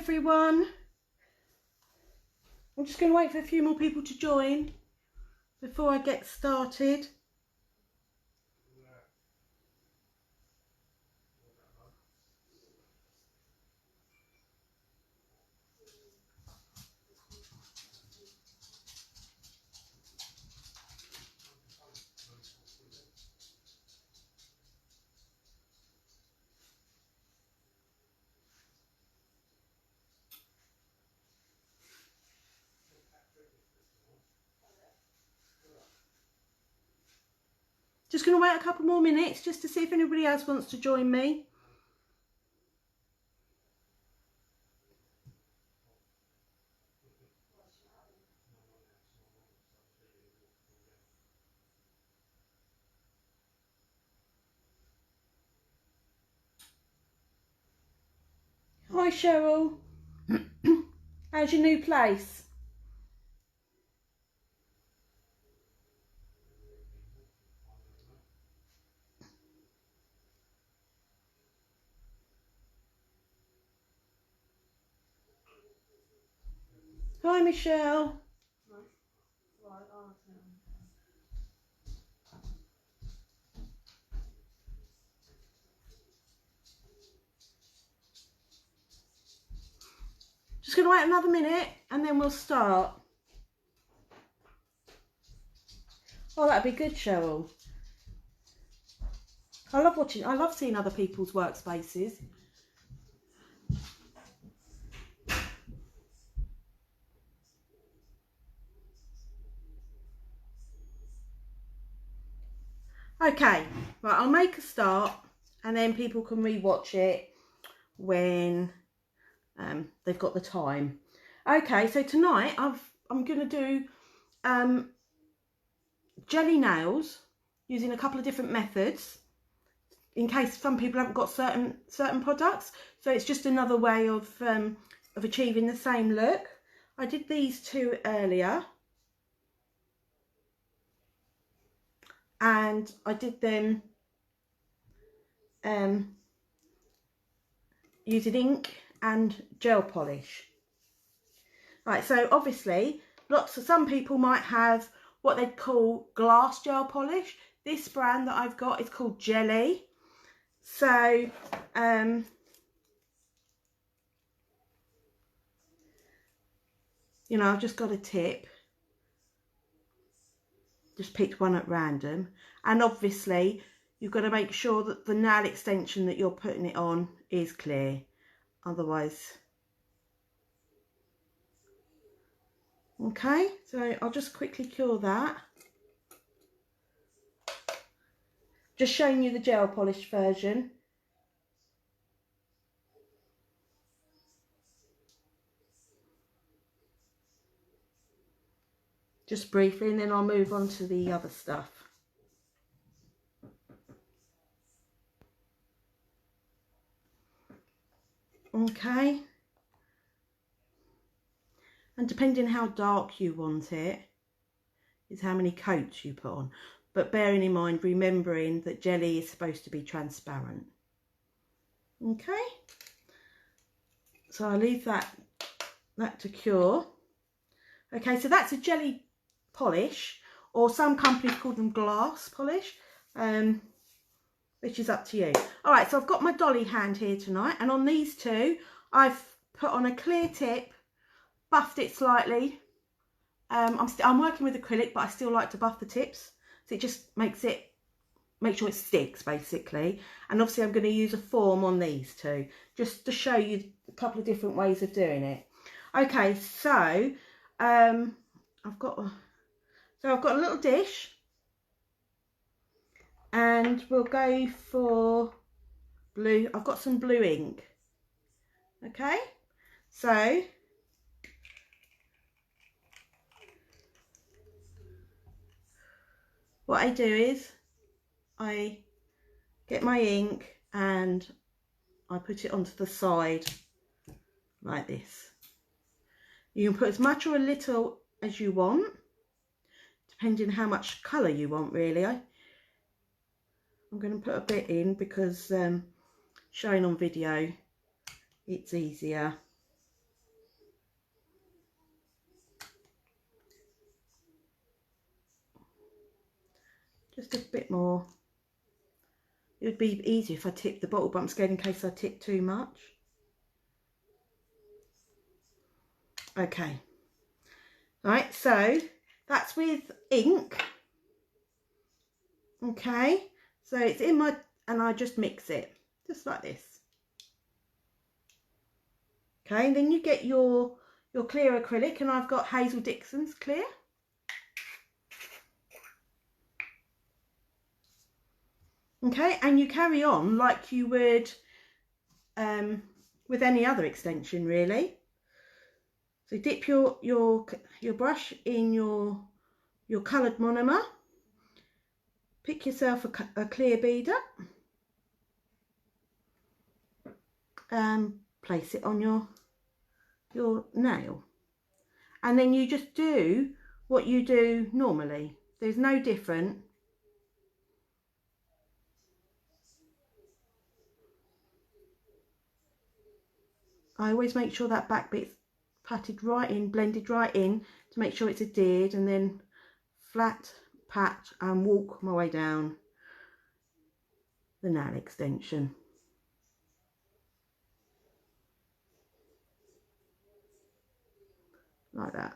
everyone. I'm just going to wait for a few more people to join before I get started. Just going to wait a couple more minutes just to see if anybody else wants to join me. Hi Cheryl, how's your new place? Hi Michelle. Just going to wait another minute and then we'll start. Oh, that'd be good, Cheryl. I love seeing other people's workspaces. Okay, right, I'll make a start and then people can re-watch it when they've got the time. Okay, so tonight I'm going to do jelly nails using a couple of different methods in case some people haven't got certain products. So it's just another way of achieving the same look. I did these two earlier and I did them using ink and gel polish. Right, so obviously some people might have what they'd call glass gel polish. This brand that I've got is called Jelly. So you know, I've just got a tip, just picked one at random, and obviously you've got to make sure that the nail extension that you're putting it on is clear, otherwise. Okay, so I'll just quickly cure that. Just showing you the gel polish version. Just briefly, and then I'll move on to the other stuff. Okay. And depending how dark you want it, is how many coats you put on. But bearing in mind, remembering that jelly is supposed to be transparent. Okay. So I'll leave that to cure. Okay, so that's a jelly polish, or some companies call them glass polish, which is up to you. All right, so I've got my dolly hand here tonight, and on these two, I've put on a clear tip, buffed it slightly. I'm working with acrylic, but I still like to buff the tips, so it just make sure it sticks basically. And obviously I'm going to use a form on these two, just to show you a couple of different ways of doing it. Okay, so I've got a little dish, and we'll go for blue. I've got some blue ink. Okay, so what I do is I get my ink and I put it onto the side like this. You can put as much or a little as you want, depending how much colour you want really. I'm going to put a bit in because showing on video it's easier. Just a bit more. It would be easier if I tipped the bottle, but I'm scared in case I tip too much. Okay. Right, so that's with ink. Okay, so it's in my, and I just mix it, just like this. Okay, and then you get your clear acrylic, and I've got Hazel Dixon's clear. Okay, and you carry on like you would with any other extension, really. So dip your brush in your coloured monomer. Pick yourself a clear beader and place it on your nail, and then you just do what you do normally. There's no different. I always make sure that back bit's patted right in, blended right in, to make sure it's adhered, and then flat pat and walk my way down the nail extension. Like that.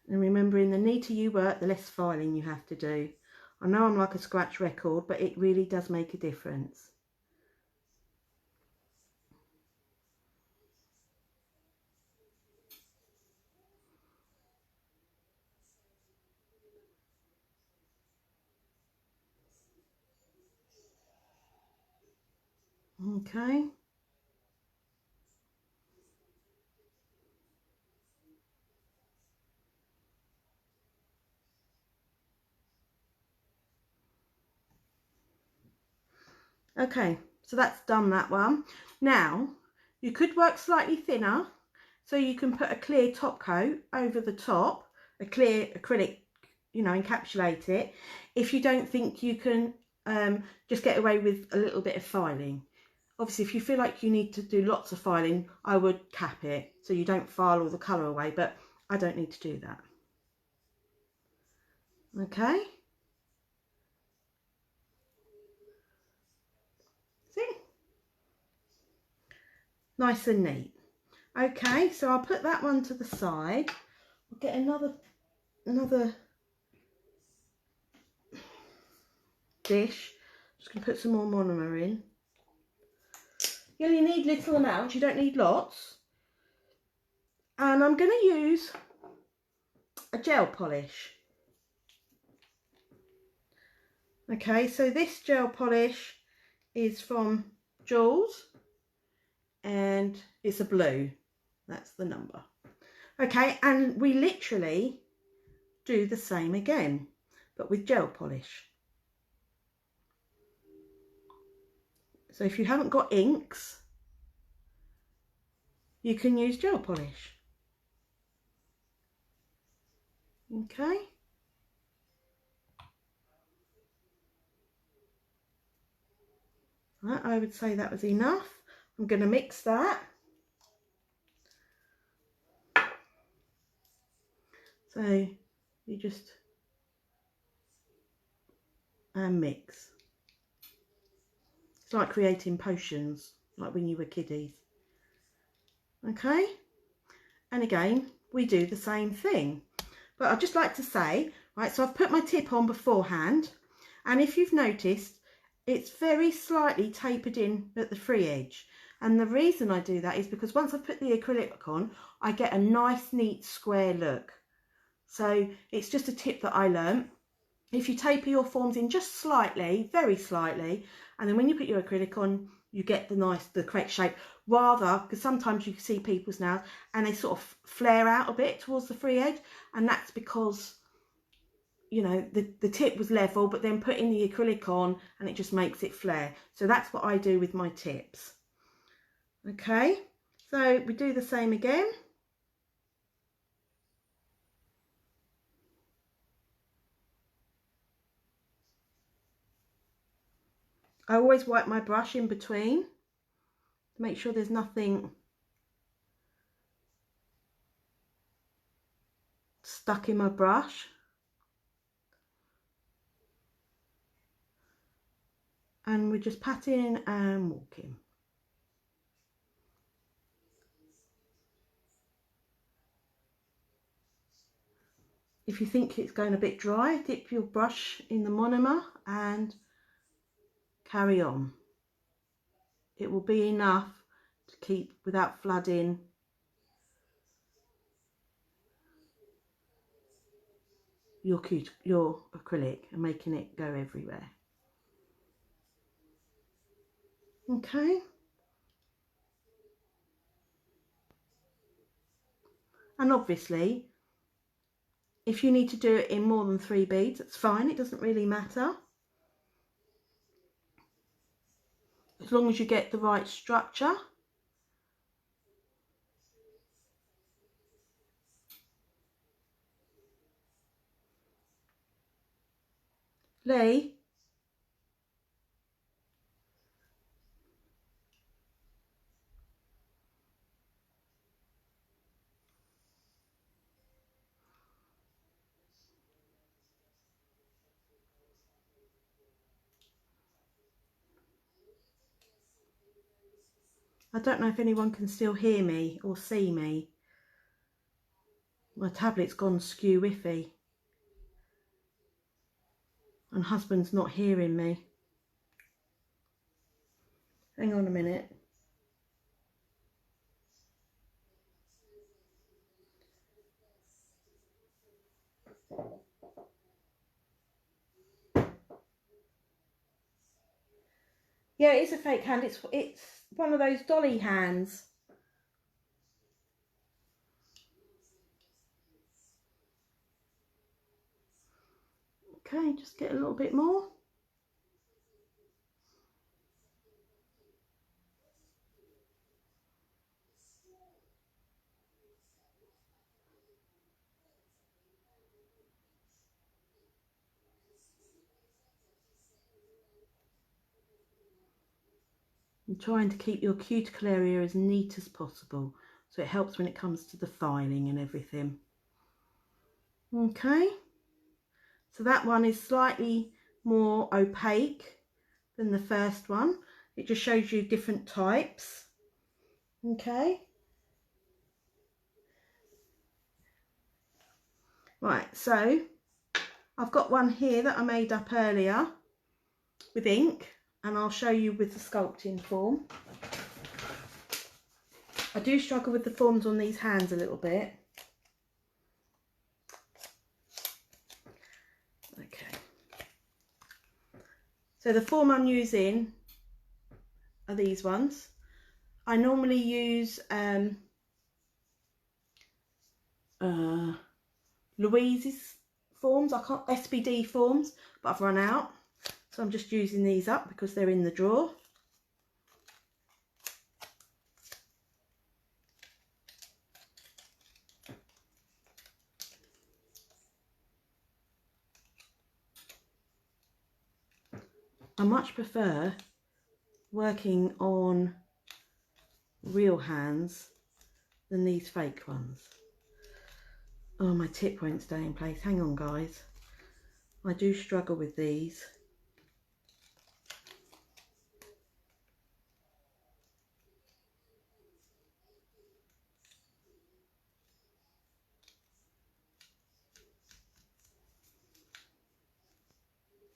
And remembering, the neater you work, the less filing you have to do. I know I'm like a scratch record, but it really does make a difference. Okay. Okay, so that's done that one. Now, you could work slightly thinner, so you can put a clear top coat over the top, a clear acrylic, you know, encapsulate it, if you don't think you can just get away with a little bit of filing. Obviously, if you feel like you need to do lots of filing, I would cap it so you don't file all the colour away, but I don't need to do that. Okay. See? Nice and neat. Okay, so I'll put that one to the side. I'll get another dish. Just gonna put some more monomer in. You only need little amounts, you don't need lots. And I'm going to use a gel polish. Okay, so this gel polish is from Joules and it's a blue. That's the number. Okay, and we literally do the same again, but with gel polish. So if you haven't got inks, you can use gel polish. Okay. Right, I would say that was enough. I'm going to mix that. So you just mix. It's like creating potions, like when you were kiddies. Okay, and again we do the same thing, but I'd just like to say, right, so I've put my tip on beforehand, and if you've noticed, it's very slightly tapered in at the free edge, and the reason I do that is because once I put the acrylic on, I get a nice neat square look. So it's just a tip that I learnt. If you taper your forms in just slightly, very slightly, and then when you put your acrylic on, you get the correct shape, rather, because sometimes you see people's nails and they sort of flare out a bit towards the free edge, and that's because, you know, the tip was level, but then putting the acrylic on and it just makes it flare. So that's what I do with my tips. Okay, so we do the same again. I always wipe my brush in between to make sure there's nothing stuck in my brush. And we're just patting and walking. If you think it's going a bit dry, dip your brush in the monomer and carry on. It will be enough to keep without flooding your acrylic and making it go everywhere. Okay. And obviously, if you need to do it in more than 3 beads, it's fine, it doesn't really matter. As long as you get the right structure. Lee? I don't know if anyone can still hear me or see me. My tablet's gone skew whiffy. And husband's not hearing me. Hang on a minute. Yeah, it's a fake hand. It's one of those dolly hands. Okay, just get a little bit more. And trying to keep your cuticle area as neat as possible, so it helps when it comes to the filing and everything. Okay, so that one is slightly more opaque than the first one. It just shows you different types. Okay. Right, so I've got one here that I made up earlier with ink, and I'll show you with the sculpting form. I do struggle with the forms on these hands a little bit. Okay. So the form I'm using are these ones. I normally use Louise's forms. I can't SBD forms, but I've run out. So I'm just using these up because they're in the drawer. I much prefer working on real hands than these fake ones. Oh, my tip won't stay in place. Hang on, guys. I do struggle with these.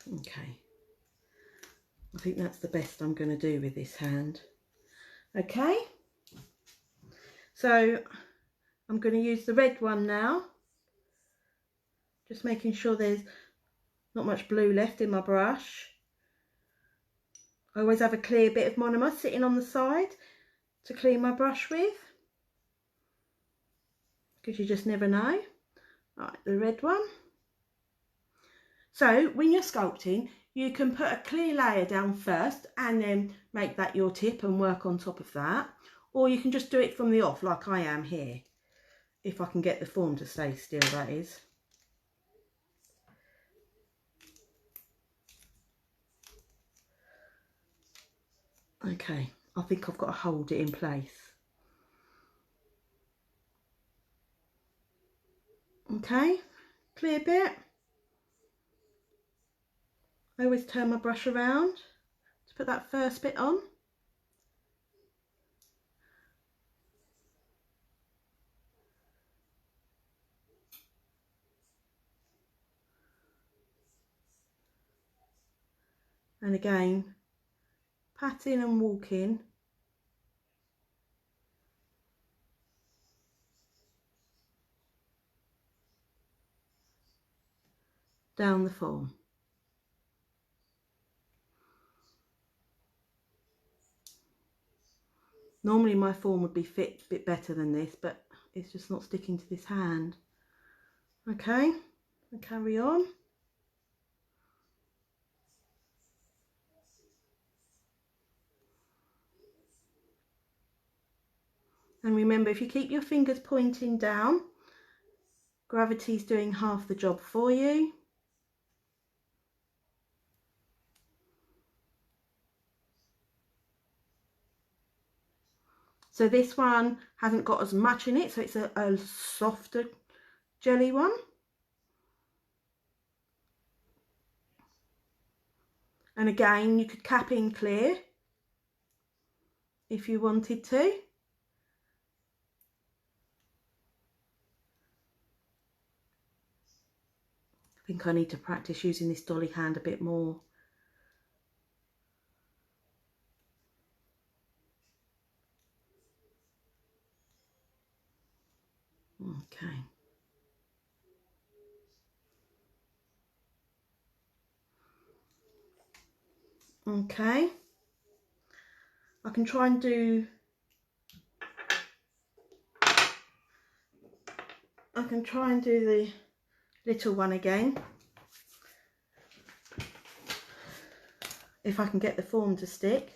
Okay. I think that's the best I'm going to do with this hand. Okay. So I'm going to use the red one now. Just making sure there's not much blue left in my brush. I always have a clear bit of monomer sitting on the side to clean my brush with, because you just never know. Right, the red one. So when you're sculpting, you can put a clear layer down first and then make that your tip and work on top of that. Or you can just do it from the off like I am here. If I can get the form to stay still, that is. Okay, I think I've got to hold it in place. Okay, clear bit. I always turn my brush around to put that first bit on. And again, patting and walking down the form. Normally my form would be fit a bit better than this, but it's just not sticking to this hand. Okay, and carry on. And remember, if you keep your fingers pointing down, gravity's doing half the job for you. So this one hasn't got as much in it, so it's a softer jelly one. And again, you could cap in clear if you wanted to. I think I need to practice using this dolly hand a bit more. Okay. Okay. I can try and do the little one again, if I can get the form to stick.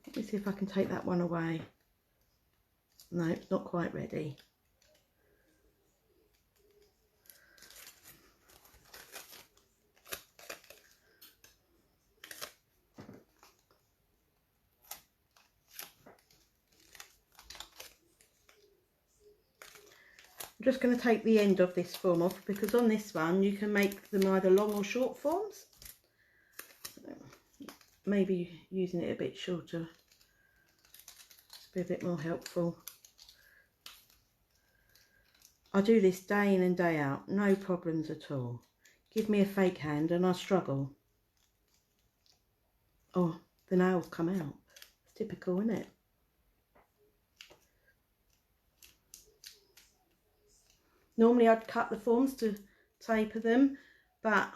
Let me see if I can take that one away. No, it's not quite ready. I'm just going to take the end of this form off, because on this one you can make them either long or short forms. Maybe using it a bit shorter to be a bit more helpful. I do this day in and day out, no problems at all. Give me a fake hand and I struggle. Oh, the nails come out. It's typical, isn't it? Normally I'd cut the forms to taper them, but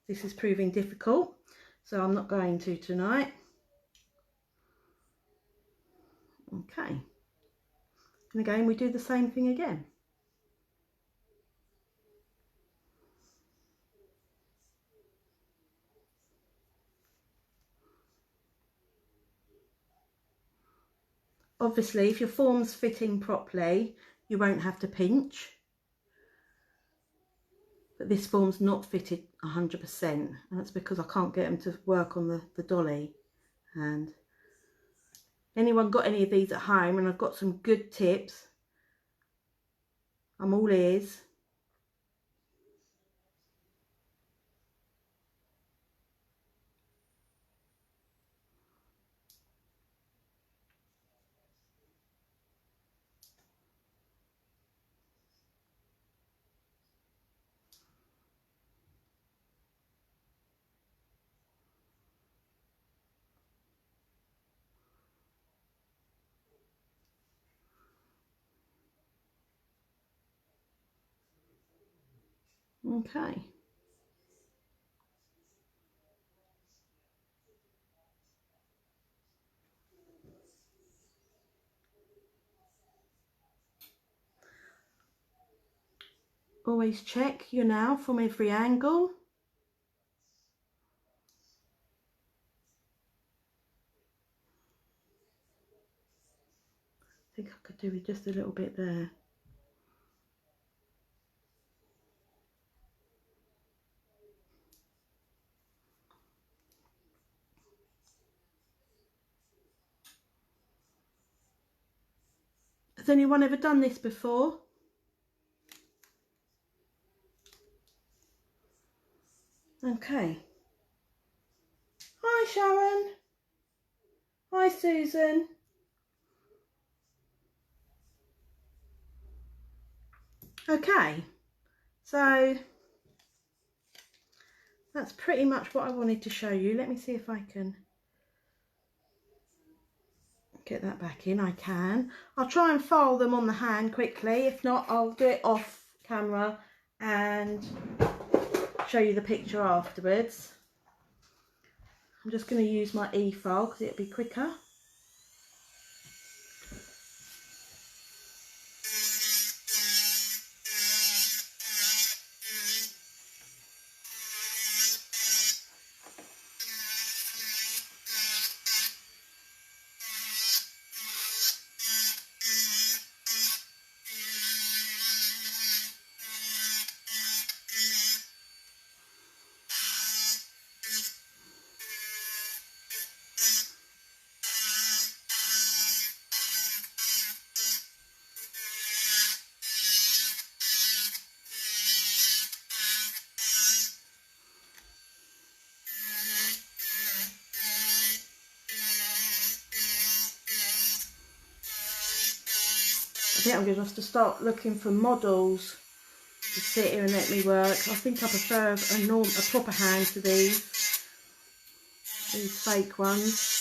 this is proving difficult, so I'm not going to tonight. Okay. And again, we do the same thing again. Obviously, if your form's fitting properly, you won't have to pinch. But this form's not fitted 100%, and that's because I can't get them to work on the dolly hand. Anyone got any of these at home, and I've got some good tips, I'm all ears. Okay. Always check your nail from every angle. I think I could do with just a little bit there. Has anyone ever done this before? Okay. Hi Sharon. Hi Susan. Okay, so that's pretty much what I wanted to show you. Let me see if I can get that back in. I can. I'll try and file them on the hand quickly. If not, I'll do it off camera and show you the picture afterwards. I'm just going to use my e-file because it'll be quicker. I think I'm going to have to start looking for models to sit here and let me work. I think I prefer a proper hand to these fake ones.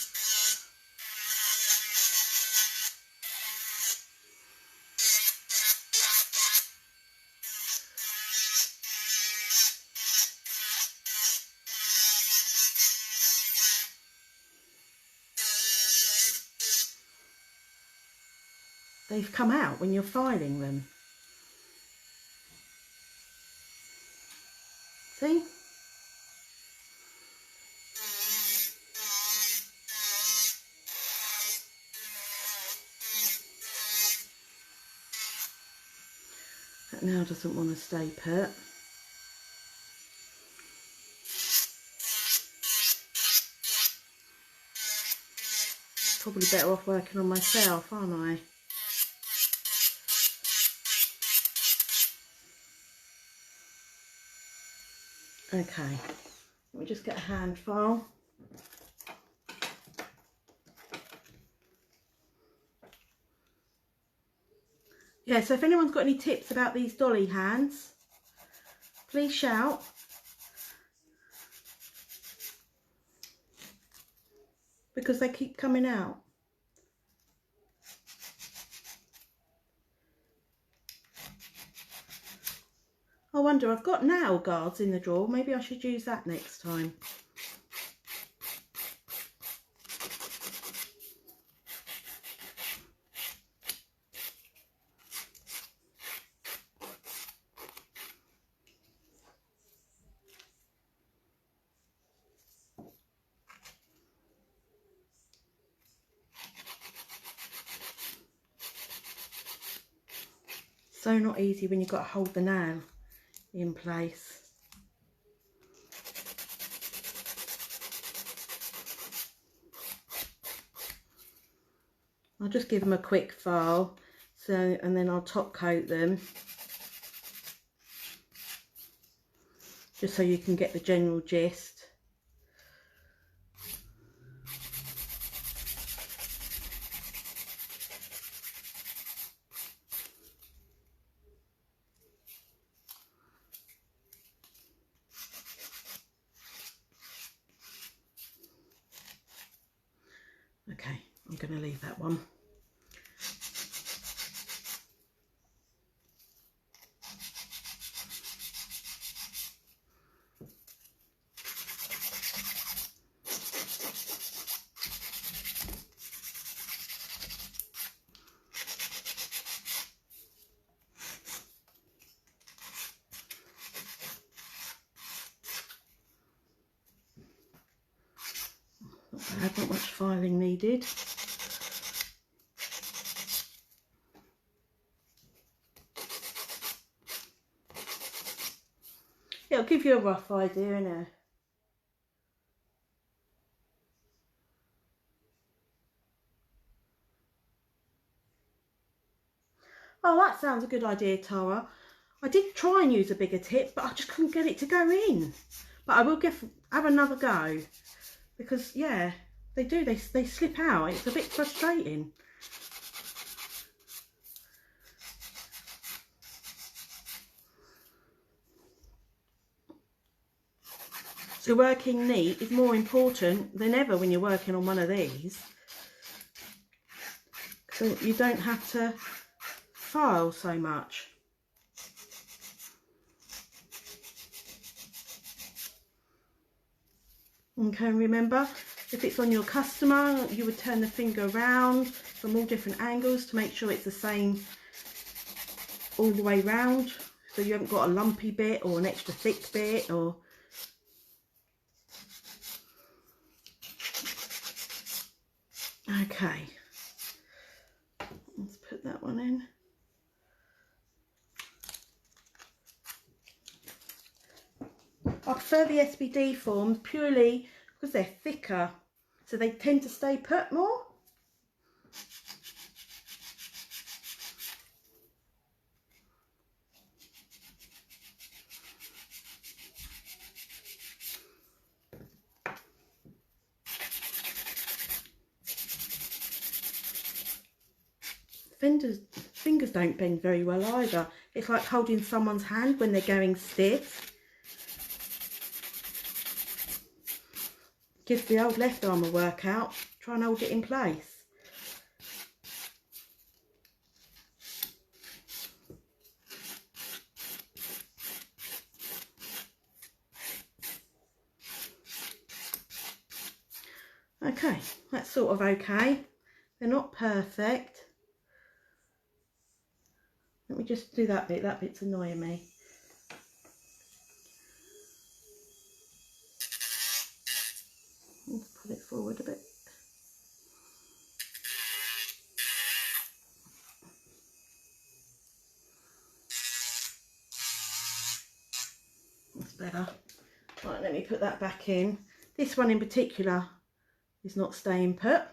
They've come out when you're filing them. See? That now doesn't want to stay put. Probably better off working on myself, aren't I? Okay, let me just get a hand file. Yeah, so if anyone's got any tips about these dolly hands, please shout. Because they keep coming out. I wonder, I've got nail guards in the drawer. Maybe I should use that next time. So not easy when you've got to hold the nail in place. I'll just give them a quick file, and then I'll top coat them, just so you can get the general gist. Okay, I'm going to leave that one. Not bad, not much filing needed. It'll give you a rough idea, innit? sounds a good idea, Tara. I did try and use a bigger tip, but I just couldn't get it to go in. But I will have another go, because yeah, they do. They slip out. It's a bit frustrating. So working neat is more important than ever when you're working on one of these. So you don't have to file so much. Okay, remember, if it's on your customer, you would turn the finger around from all different angles to make sure it's the same all the way round, so you haven't got a lumpy bit or an extra thick bit. Or okay, let's put that one in. I prefer the SBD forms purely because they're thicker, so they tend to stay put more. Fingers don't bend very well either. It's like holding someone's hand when they're going stiff. Gives the old left arm a workout. Try and hold it in place. Okay, that's sort of okay. They're not perfect. Let me just do that bit. That bit's annoying me. Let's pull it forward a bit. That's better. Right, let me put that back in. This one in particular is not staying put.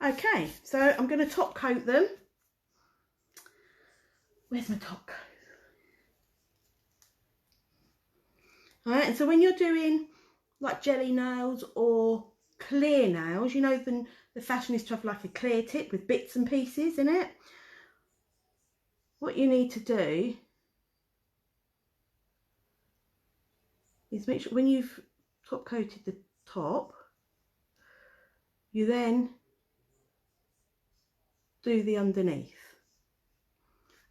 Okay, so I'm going to top coat them. Where's my top coat? Alright, and so when you're doing like jelly nails or clear nails, you know the fashion is to have like a clear tip with bits and pieces in it. What you need to do is make sure when you've top coated the top, you then do the underneath,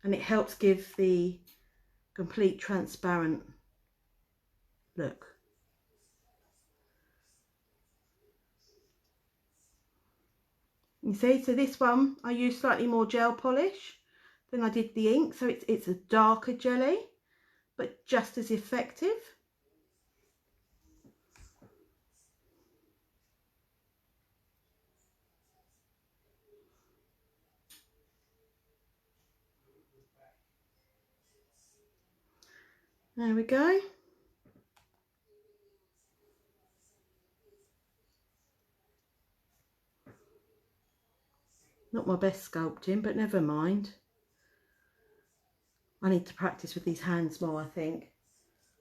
and it helps give the complete transparent look. You see, so this one I used slightly more gel polish than I did the ink, so it's a darker jelly but just as effective. There we go. Not my best sculpting, but never mind. I need to practice with these hands more, I think.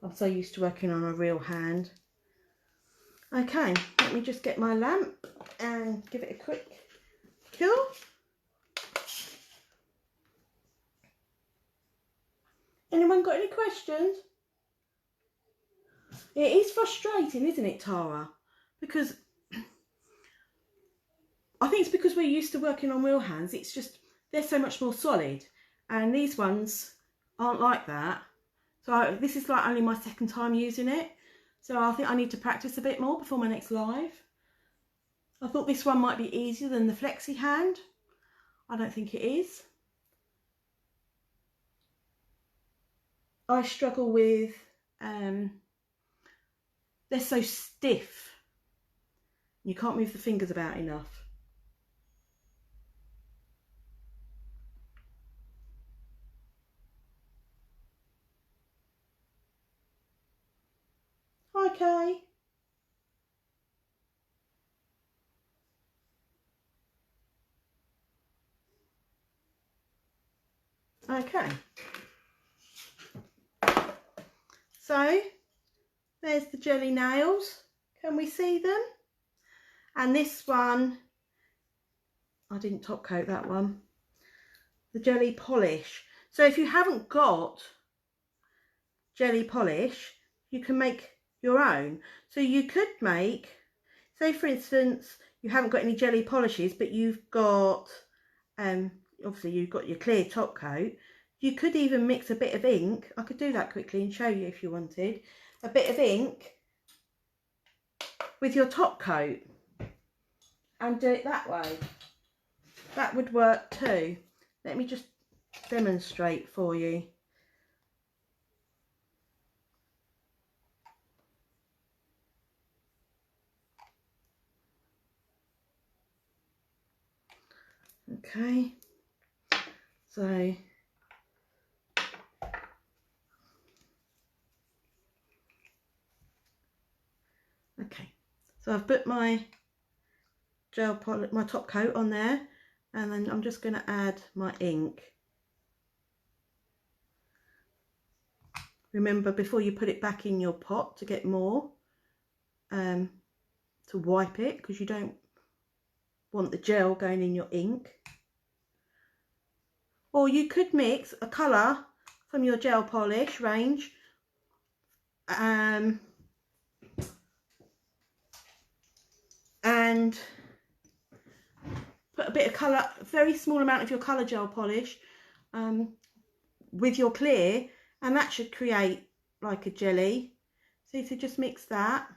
I'm so used to working on a real hand. Okay, let me just get my lamp and give it a quick kill. Anyone got any questions? It is frustrating, isn't it, Tara? Because I think it's because we're used to working on real hands. It's just, they're so much more solid. And these ones aren't like that. So this is like only my second time using it. So I think I need to practice a bit more before my next live. I thought this one might be easier than the flexi hand. I don't think it is. I struggle with, they're so stiff. You can't move the fingers about enough. Okay. Okay. So there's the jelly nails. Can we see them? And this one, I didn't top coat that one. The jelly polish. So if you haven't got jelly polish, you can make your own. So you could make, say for instance, you haven't got any jelly polishes, but you've got, obviously you've got your clear top coat. You could even mix a bit of ink. I could do that quickly and show you if you wanted. A bit of ink with your top coat and do it that way. That would work too. Let me just demonstrate for you. Okay, so I've put my gel polish, my top coat on there, and then I'm just going to add my ink. Remember, before you put it back in your pot to get more, to wipe it, because you don't want the gel going in your ink. Or you could mix a colour from your gel polish range, and put a bit of colour, a very small amount of your colour gel polish with your clear, and that should create like a jelly. So just mix that.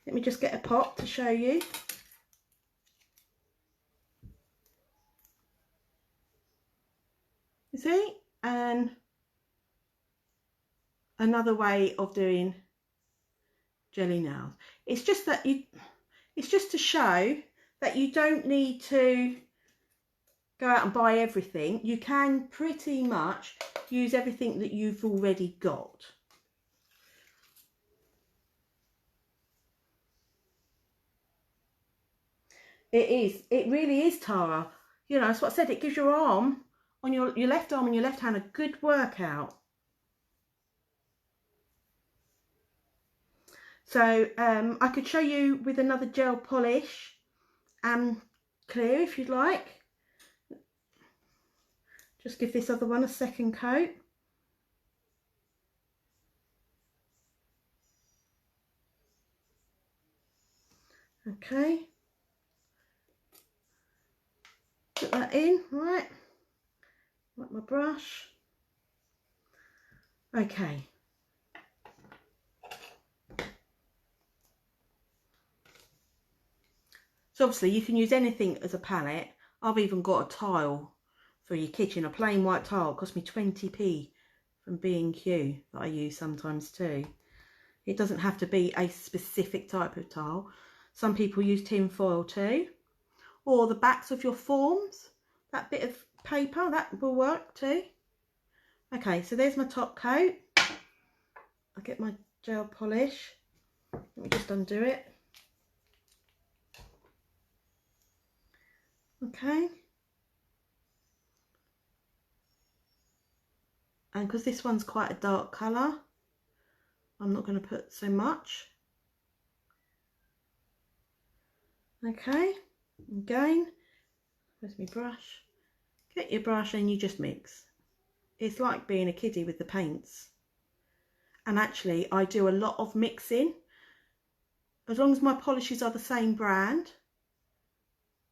Let me just get a pot to show you. You see? And another way of doing jelly nails. It's just that it's just to show that you don't need to go out and buy everything. You can pretty much use everything that you've already got. It really is, Tara. You know, that's what I said, it gives your arm, on your left arm and your left hand, a good workout. So I could show you with another gel polish and clear if you'd like. Just give this other one a second coat. Okay. Put that in, right. Like my brush. Okay. So obviously you can use anything as a palette. I've even got a tile for your kitchen, a plain white tile. It cost me 20p from B&Q that I use sometimes too. It doesn't have to be a specific type of tile. Some people use tin foil too. Or the backs of your forms, that bit of paper, that will work too. Okay, so there's my top coat. I'll get my gel polish. Let me just undo it. Okay. And because this one's quite a dark colour, I'm not going to put so much. Okay, again, where's my brush? Get your brush and you just mix. It's like being a kiddie with the paints. And actually, I do a lot of mixing. As long as my polishes are the same brand,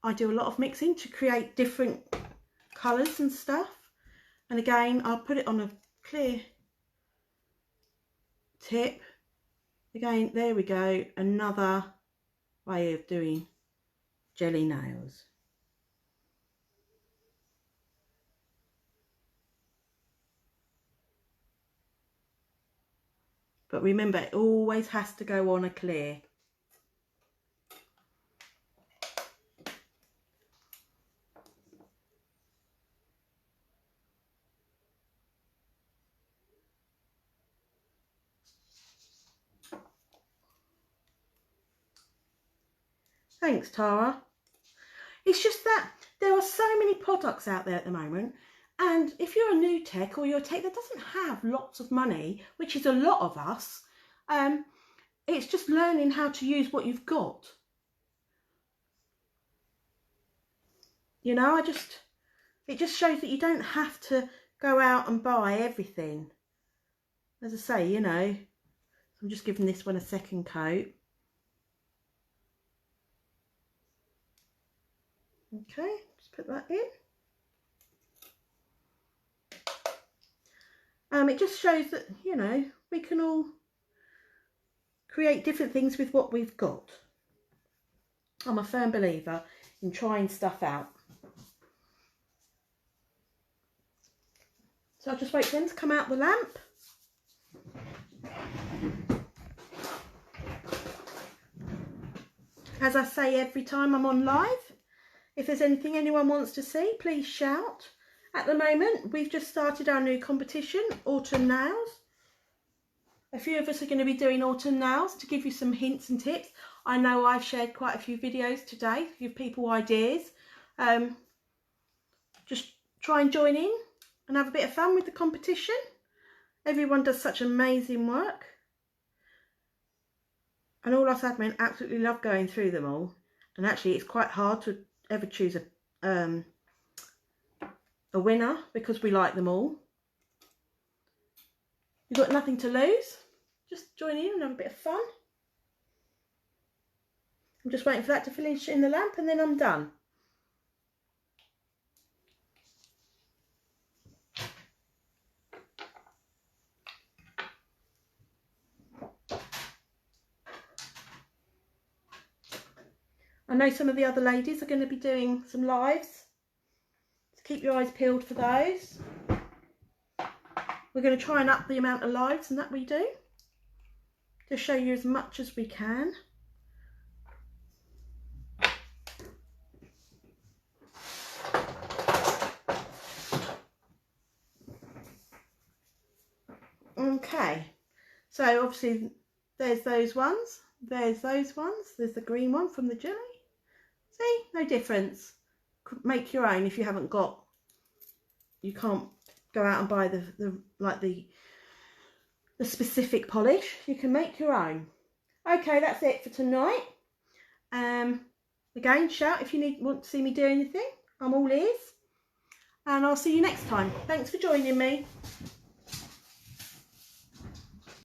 I do a lot of mixing to create different colours and stuff. And again, I'll put it on a clear tip. Again, there we go, another way of doing jelly nails. But remember, it always has to go on a clear. Thanks, Tara. It's just that There are so many products out there at the moment, and if you're a new tech or you're a tech that doesn't have lots of money, which is a lot of us, it's just learning how to use what you've got. You know, it just shows that you don't have to go out and buy everything. As I say, you know, I'm just giving this one a second coat. Okay, just put that in. It just shows that, you know, we can all create different things with what we've got. I'm a firm believer in trying stuff out. So I'll just wait for them to come out the lamp. As I say every time I'm on live, if there's anything anyone wants to see, please shout. At the moment, we've just started our new competition, Autumn Nails. A few of us are going to be doing autumn nails to give you some hints and tips. I know I've shared quite a few videos today to give people ideas. Just try and join in and have a bit of fun with the competition. Everyone does such amazing work. And all us admin absolutely love going through them all. And actually it's quite hard to ever choose a winner because we like them all. You've got nothing to lose. Just join in and have a bit of fun. I'm just waiting for that to finish in the lamp and then I'm done. I know some of the other ladies are going to be doing some lives. So keep your eyes peeled for those. We're going to try and up the amount of lives and that we do, to show you as much as we can. Okay, so obviously there's those ones, there's those ones, there's the green one from the jelly. See, no difference. Make your own if you haven't got, you can't go out and buy the specific polish. You can make your own. Okay, that's it for tonight. Again, shout if you want to see me do anything. I'm all ears. And I'll see you next time. Thanks for joining me.